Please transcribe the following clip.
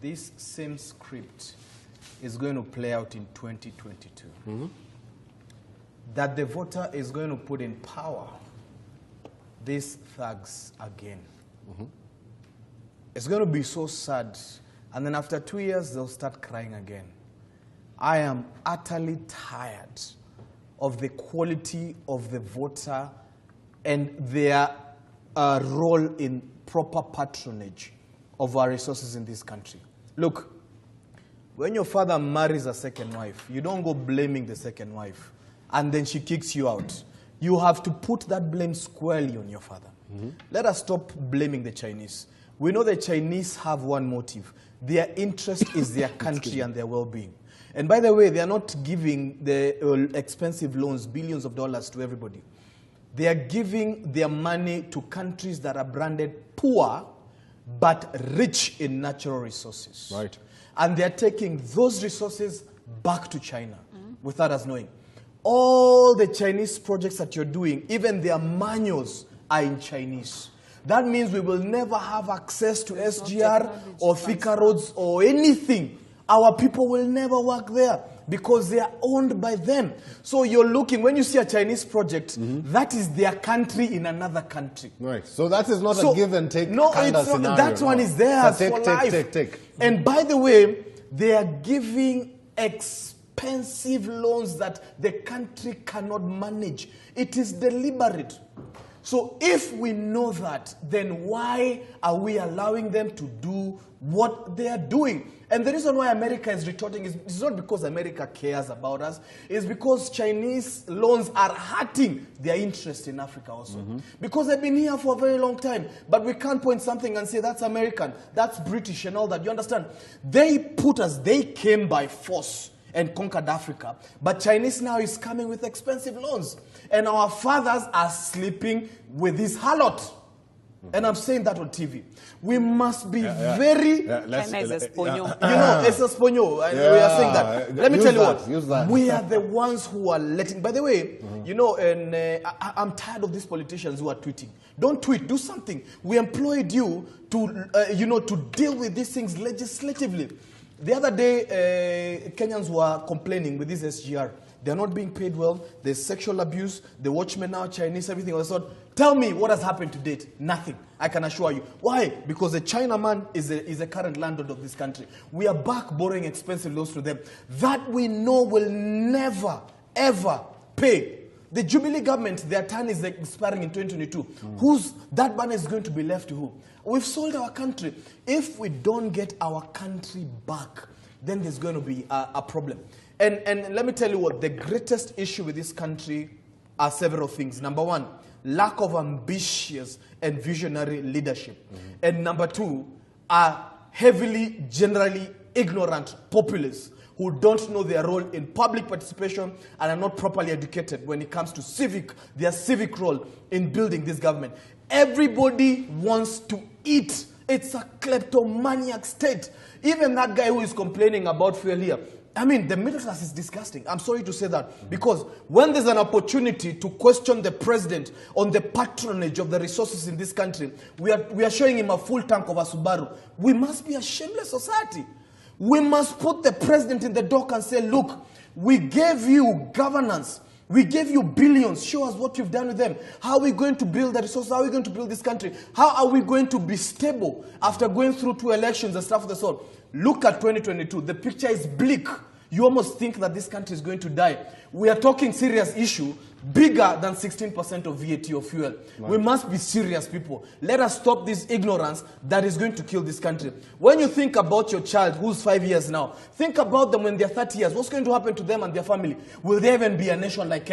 this same script is going to play out in 2022. That the voter is going to put in power these thugs again. It's going to be so sad. And then after 2 years, they'll start crying again. I am utterly tired of the quality of the voter and their role in proper patronage of our resources in this country. Look, when your father marries a second wife, you don't go blaming the second wife and then she kicks you out. You have to put that blame squarely on your father. Let us stop blaming the Chinese. We know the Chinese have one motive. Their interest is their country and their well-being. And by the way, they are not giving the expensive loans, billions of dollars to everybody. They are giving their money to countries that are branded poor, but rich in natural resources. Right. And they are taking those resources back to China without us knowing. All the Chinese projects that you're doing, even their manuals are in Chinese. That means we will never have access to SGR or Thika roads or anything. Our people will never work there because they are owned by them. So you're looking, when you see a Chinese project, that is their country in another country. Right. So that is not a give and take no, kind of it's not, scenario. that one is theirs for life. Take. And by the way, they are giving expensive loans that the country cannot manage. It is deliberate. So if we know that, then why are we allowing them to do what they are doing? And the reason why America is retorting is it's not because America cares about us. It's because Chinese loans are hurting their interest in Africa also. Because they've been here for a very long time. But we can't point something and say that's American, that's British and all that. You understand? They came by force and conquered Africa. But Chinese now is coming with expensive loans. And our fathers are sleeping with this harlot. And I'm saying that on TV. We must be very... China is a sponyo. You know, it's a sponyo. We are saying that. Let me tell you what. Use We are the ones who are letting... By the way, you know, and I'm tired of these politicians who are tweeting. Don't tweet. Do something. We employed you to, to deal with these things legislatively. The other day, Kenyans were complaining with this SGR. They're not being paid well. There's sexual abuse. The watchmen now, Chinese, everything of the sort. Tell me what has happened to date. Nothing. I can assure you. Why? Because the Chinaman is a current landlord of this country. We are back borrowing expensive loans to them. That we know will never, ever pay. The Jubilee government, their turn is expiring in 2022. That money is going to be left to who? We've sold our country. If we don't get our country back, then there's going to be a problem. And let me tell you what, the greatest issue with this country are several things. Number one, lack of ambitious and visionary leadership. And number two, are heavily, generally ignorant populists who don't know their role in public participation and are not properly educated when it comes to their civic role in building this government. Everybody wants to eat. It's a kleptomaniac state. Even that guy who is complaining about fuel here, I mean, the middle class is disgusting. I'm sorry to say that. Because when there's an opportunity to question the president on the patronage of the resources in this country, we are showing him a full tank of a Subaru. We must be a shameless society. We must put the president in the dock and say, look, we gave you governance. We gave you billions. Show us what you've done with them. How are we going to build the resources? How are we going to build this country? How are we going to be stable after going through 2 elections and stuff of the sort? Look at 2022. The picture is bleak. You almost think that this country is going to die. We are talking serious issue, bigger than 16% of VAT of fuel. Right. We must be serious, people. Let us stop this ignorance that is going to kill this country. When you think about your child who's 5 years now, think about them when they're 30 years. What's going to happen to them and their family? Will there even be a nation like Kenya?